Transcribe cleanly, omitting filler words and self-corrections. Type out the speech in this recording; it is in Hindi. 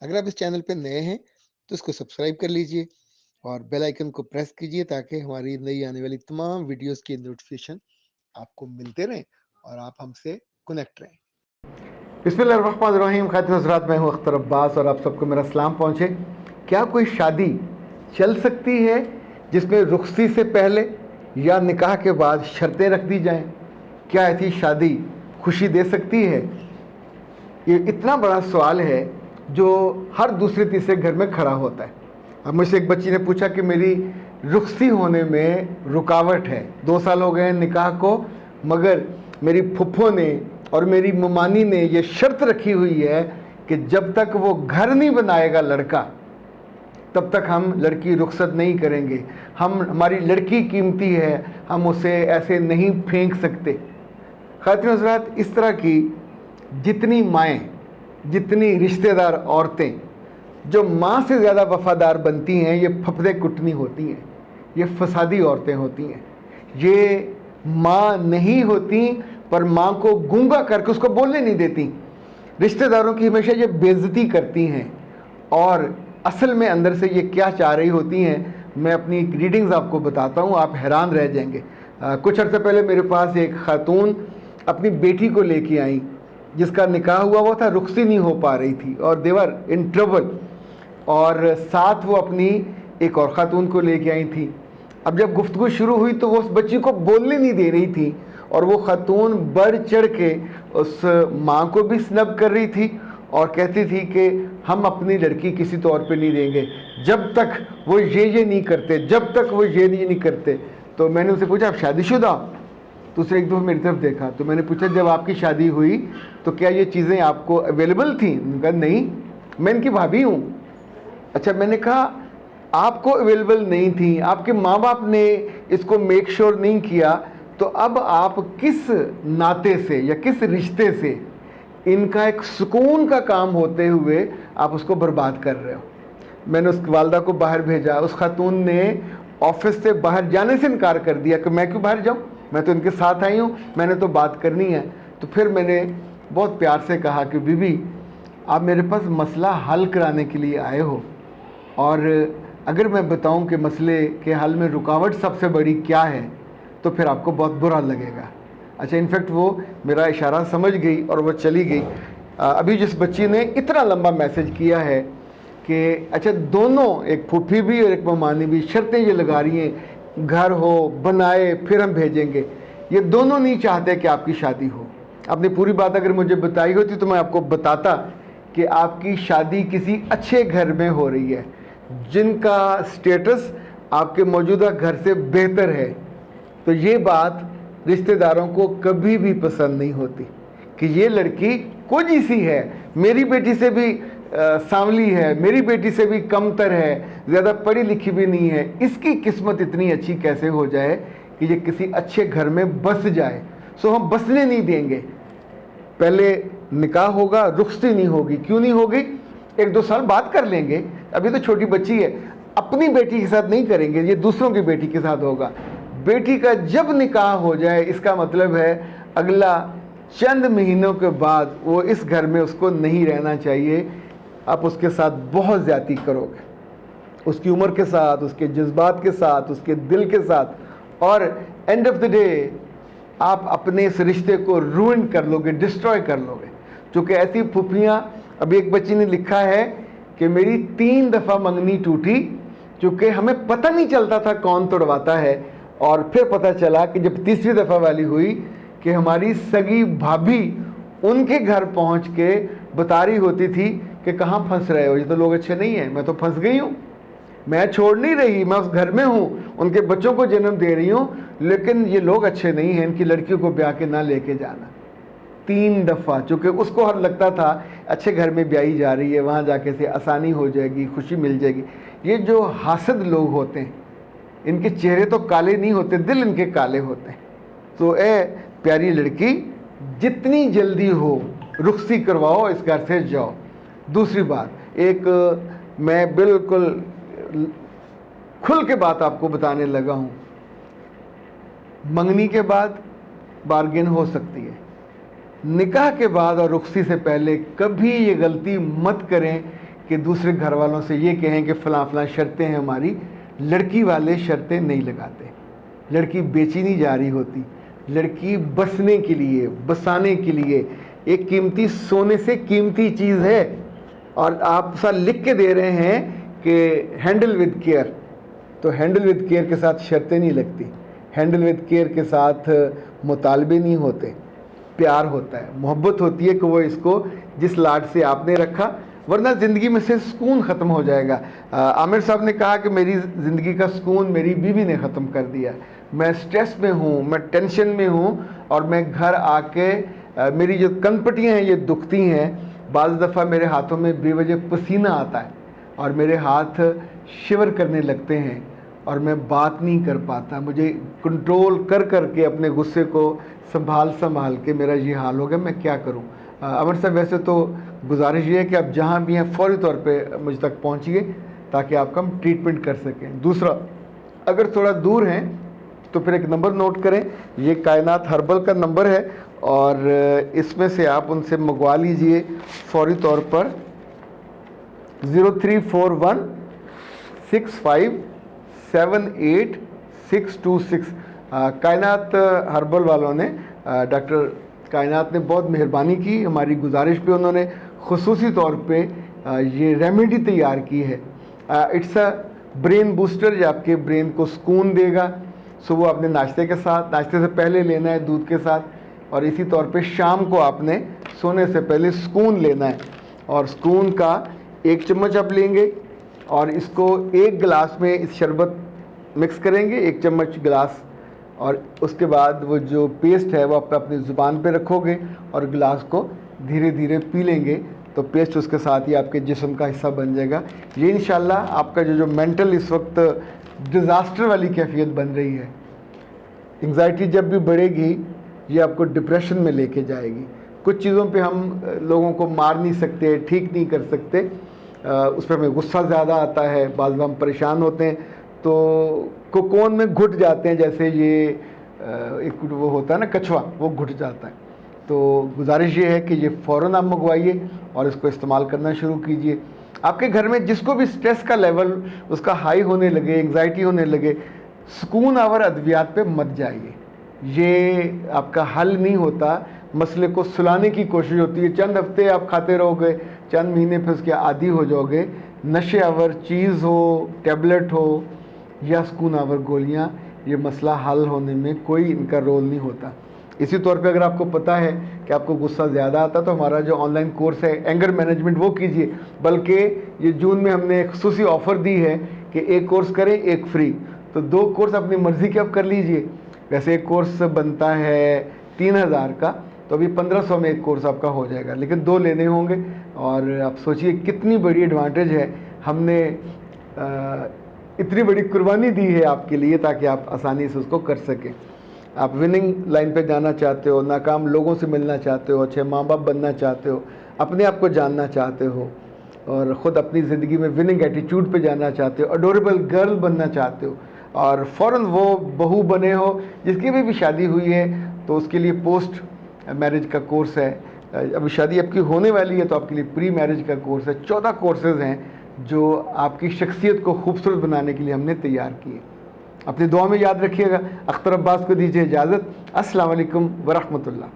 अगर आप इस चैनल पे नए हैं तो इसको सब्सक्राइब कर लीजिए और बेल आइकन को प्रेस कीजिए ताकि हमारी नई आने वाली तमाम वीडियोस की नोटिफिकेशन आपको मिलते रहें और आप हमसे कनेक्ट रहें। बिस्मिल्लाहिर्रहमानिर्रहीम। ख़ातिन हज़रात, मैं हूँ अख्तर अब्बास और आप सबको मेरा सलाम पहुँचे। क्या कोई शादी चल सकती है जिसमें रुखसी से पहले या निकाह के बाद शर्तें रख दी जाएं? क्या ऐसी शादी खुशी दे सकती है? ये इतना बड़ा सवाल है जो हर दूसरे तीसरे घर में खड़ा होता है। अब मुझसे एक बच्ची ने पूछा कि मेरी रुखसी होने में रुकावट है, 2 साल हो गए हैं निकाह को, मगर मेरी फुफ्फो ने और मेरी ममानी ने ये शर्त रखी हुई है कि जब तक वो घर नहीं बनाएगा लड़का तब तक हम लड़की रुखसत नहीं करेंगे। हमारी लड़की कीमती है, हम उसे ऐसे नहीं फेंक सकते। ख़ातिन हज़रात, इस तरह की जितनी माएँ, जितनी रिश्तेदार औरतें जो माँ से ज़्यादा वफ़ादार बनती हैं, ये फफदे कुटनी होती हैं, ये फसादी औरतें होती हैं। ये माँ नहीं होती पर माँ को गूंगा करके उसको बोलने नहीं देती, रिश्तेदारों की हमेशा ये बेइज्जती करती हैं। और असल में अंदर से ये क्या चाह रही होती हैं, मैं अपनी रीडिंग्स आपको बताता हूँ, आप हैरान रह जाएंगे। कुछ अर्से पहले मेरे पास एक खातून अपनी बेटी को लेके आई जिसका निकाह हुआ था, रुखसी नहीं हो पा रही थी और देवर इन ट्रबल, और साथ वो अपनी एक और ख़ातून को लेके आई थी। अब जब गुफ्तगू शुरू हुई तो वो उस बच्ची को बोलने नहीं दे रही थी और वो ख़ातून बढ़ चढ़ के उस माँ को भी स्नब कर रही थी और कहती थी कि हम अपनी लड़की किसी तौर पे नहीं देंगे जब तक वो ये नहीं करते, जब तक वो ये नहीं करते। तो मैंने उसे पूछा, आप शादीशुदा? तो उसने एक दफ़ा मेरी तरफ देखा। तो मैंने पूछा, जब आपकी शादी हुई तो क्या ये चीज़ें आपको अवेलेबल थी? उन्होंने कहा नहीं, मैं इनकी भाभी हूँ। अच्छा, मैंने कहा आपको अवेलेबल नहीं थी, आपके माँ बाप ने इसको मेक श्योर नहीं किया, तो अब आप किस नाते से या किस रिश्ते से इनका एक सुकून का काम होते हुए आप उसको बर्बाद कर रहे हो? मैंने उस वालदा को बाहर भेजा। उस खातून ने ऑफिस से बाहर जाने से इनकार कर दिया कि मैं क्यों बाहर जाऊँ, मैं तो इनके साथ आई हूँ, मैंने तो बात करनी है। तो फिर मैंने बहुत प्यार से कहा कि बीबी, आप मेरे पास मसला हल कराने के लिए आए हो, और अगर मैं बताऊं कि मसले के हल में रुकावट सबसे बड़ी क्या है तो फिर आपको बहुत बुरा लगेगा। अच्छा, इनफैक्ट वो मेरा इशारा समझ गई और वो चली गई। अभी जिस बच्ची ने इतना लंबा मैसेज किया है कि अच्छा, दोनों, एक फूफी भी और एक ममानी भी, शर्तें ये लगा रही हैं घर हो बनाए फिर हम भेजेंगे। ये दोनों नहीं चाहते कि आपकी शादी हो। आपने पूरी बात अगर मुझे बताई होती तो मैं आपको बताता कि आपकी शादी किसी अच्छे घर में हो रही है जिनका स्टेटस आपके मौजूदा घर से बेहतर है। तो ये बात रिश्तेदारों को कभी भी पसंद नहीं होती कि ये लड़की कुछ सी है, मेरी बेटी से भी सांवली है, मेरी बेटी से भी कमतर है, ज़्यादा पढ़ी लिखी भी नहीं है, इसकी किस्मत इतनी अच्छी कैसे हो जाए कि ये किसी अच्छे घर में बस जाए। सो हम बसने नहीं देंगे। पहले निकाह होगा, रुखसती नहीं होगी। क्यों नहीं होगी? 1-2 साल बात कर लेंगे, अभी तो छोटी बच्ची है। अपनी बेटी के साथ नहीं करेंगे, ये दूसरों की बेटी के साथ होगा। बेटी का जब निकाह हो जाए, इसका मतलब है अगला चंद महीनों के बाद वो इस घर में उसको नहीं रहना चाहिए। आप उसके साथ बहुत ज़्यादती करोगे, उसकी उम्र के साथ, उसके जज्बात के साथ, उसके दिल के साथ, और एंड ऑफ द डे आप अपने इस रिश्ते को रूइन कर लोगे, डिस्ट्रॉय कर लोगे। चूँकि ऐसी फुफियाँ, अभी एक बच्ची ने लिखा है कि मेरी 3 दफ़ा मंगनी टूटी, चूँकि हमें पता नहीं चलता था कौन तोड़वाता है, और फिर पता चला कि जब तीसरी दफ़ा वाली हुई कि हमारी सगी भाभी उनके घर पहुँच के बता रही होती थी कि कहाँ फंस रहे हो, ये तो लोग अच्छे नहीं हैं, मैं तो फंस गई हूँ, मैं छोड़ नहीं रही, मैं उस घर में हूँ, उनके बच्चों को जन्म दे रही हूँ, लेकिन ये लोग अच्छे नहीं हैं, इनकी लड़कियों को ब्याह के ना लेके जाना। 3 दफ़ा, चूँकि उसको हर लगता था अच्छे घर में ब्याही जा रही है, वहाँ जाके से आसानी हो जाएगी, खुशी मिल जाएगी। ये जो हासद लोग होते हैं, इनके चेहरे तो काले नहीं होते, दिल इनके काले होते हैं। तो ए प्यारी लड़की, जितनी जल्दी हो रुखसी करवाओ, इस घर से जाओ। दूसरी बात, एक मैं बिल्कुल खुल के बात आपको बताने लगा हूँ, मंगनी के बाद बार्गेन हो सकती है, निकाह के बाद और रुखसी से पहले कभी ये गलती मत करें कि दूसरे घर वालों से ये कहें कि फ़लाँ फ़लाँ शर्तें हैं हमारी। लड़की वाले शर्तें नहीं लगाते। लड़की बेची नहीं जा रही होती। लड़की बसने के लिए, बसाने के लिए एक कीमती, सोने से कीमती चीज़ है। और आप सा लिख के दे रहे हैं कि हैंडल विद केयर, तो हैंडल विद केयर के साथ शर्तें नहीं लगती। हैंडल विद केयर के साथ मुतालबे नहीं होते, प्यार होता है, मोहब्बत होती है कि वो इसको जिस लाड से आपने रखा, वरना ज़िंदगी में से सुकून ख़त्म हो जाएगा। आमिर साहब ने कहा कि मेरी ज़िंदगी का सुकून मेरी बीवी ने ख़त्म कर दिया। मैं स्ट्रेस में हूँ, मैं टेंशन में हूँ, और मैं घर आके मेरी जो कनपटियाँ हैं ये दुखती हैं। बाज़ दफ़ा मेरे हाथों में बेवजह पसीना आता है और मेरे हाथ शिवर करने लगते हैं और मैं बात नहीं कर पाता। मुझे कंट्रोल कर कर के अपने गुस्से को संभाल के मेरा ये हाल हो गया, मैं क्या करूं। अमर साहब, वैसे तो गुजारिश ये है कि आप जहां भी हैं फ़ौरी तौर पे मुझ तक पहुंचिए ताकि आपका हम ट्रीटमेंट कर सकें। दूसरा, अगर थोड़ा दूर हैं तो फिर एक नंबर नोट करें, ये कायनात हर्बल का नंबर है और इसमें से आप उनसे मंगवा लीजिए फ़ौरी तौर पर 03416578 626। कायनात हर्बल वालों ने, डॉक्टर कायनात ने बहुत मेहरबानी की। हमारी गुजारिश पे उन्होंने खुसूसी तौर पे ये रेमेडी तैयार की है। इट्स अ ब्रेन बूस्टर, जो आपके ब्रेन को सुकून देगा। सुबह आपने नाश्ते के साथ, नाश्ते से पहले लेना है दूध के साथ, और इसी तौर पे शाम को आपने सोने से पहले सुकून लेना है। और सुकून का 1 चम्मच आप लेंगे और इसको 1 गिलास में इस शरबत मिक्स करेंगे, 1 चम्मच गिलास, और उसके बाद वो जो पेस्ट है वो आप अपनी ज़ुबान पे रखोगे और गिलास को धीरे धीरे पी लेंगे, तो पेस्ट उसके साथ ही आपके जिस्म का हिस्सा बन जाएगा। ये इंशाल्लाह आपका जो मेंटल इस वक्त डिज़ास्टर वाली कैफियत बन रही है, एंग्जाइटी जब भी बढ़ेगी ये आपको डिप्रेशन में लेके जाएगी। कुछ चीज़ों पे हम लोगों को मार नहीं सकते, ठीक नहीं कर सकते, उस पर हमें गुस्सा ज़्यादा आता है, बाज़ हम परेशान होते हैं तो कोकोन में घुट जाते हैं, जैसे ये एक वो होता है ना कछुआ, वो घुट जाता है। तो गुजारिश ये है कि ये फ़ौरन आप मंगवाइए और इसको इस्तेमाल करना शुरू कीजिए। आपके घर में जिसको भी स्ट्रेस का लेवल उसका हाई होने लगे, एंग्जाइटी होने लगे, सुकून आवर अद्वियात पे मत जाइए। ये आपका हल नहीं होता, मसले को सुलाने की कोशिश होती है। चंद हफ्ते आप खाते रहोगे, चंद महीने फिर उसके आदी हो जाओगे। नशे आवर चीज़ हो, टैबलेट हो या सुकून आवर गोलियाँ, ये मसला हल होने में कोई इनका रोल नहीं होता। इसी तौर पे अगर आपको पता है कि आपको गुस्सा ज़्यादा आता है तो हमारा जो ऑनलाइन कोर्स है एंगर मैनेजमेंट वो कीजिए। बल्कि ये जून में हमने एक खुसूसी ऑफ़र दी है कि 1 कोर्स करें 1 फ्री, तो 2 कोर्स अपनी मर्ज़ी के आप कर लीजिए। वैसे एक कोर्स बनता है 3000 का, तो अभी 1500 में 1 कोर्स आपका हो जाएगा, लेकिन 2 लेने होंगे। और आप सोचिए कितनी बड़ी एडवांटेज है, हमने इतनी बड़ी कुर्बानी दी है आपके लिए ताकि आप आसानी से उसको कर सकें। आप विनिंग लाइन पे जाना चाहते हो, नाकाम लोगों से मिलना चाहते हो, अच्छे माँ बाप बनना चाहते हो, अपने आप को जानना चाहते हो और ख़ुद अपनी ज़िंदगी में विनिंग एटीट्यूड पे जाना चाहते हो, अडोरेबल गर्ल बनना चाहते हो और फ़ौरन वो बहू बने हो जिसकी भी शादी हुई है, तो उसके लिए पोस्ट मैरिज का कोर्स है। अभी शादी आपकी होने वाली है तो आपके लिए प्री मैरिज का कोर्स है। 14 कोर्सेज़ हैं जो आपकी शख्सियत को खूबसूरत बनाने के लिए हमने तैयार किए। अपनी दुआ में याद रखिएगा। अख्तर अब्बास को दीजिए इजाज़त। अस्सलाम वालेकुम व रहमतुल्लाह।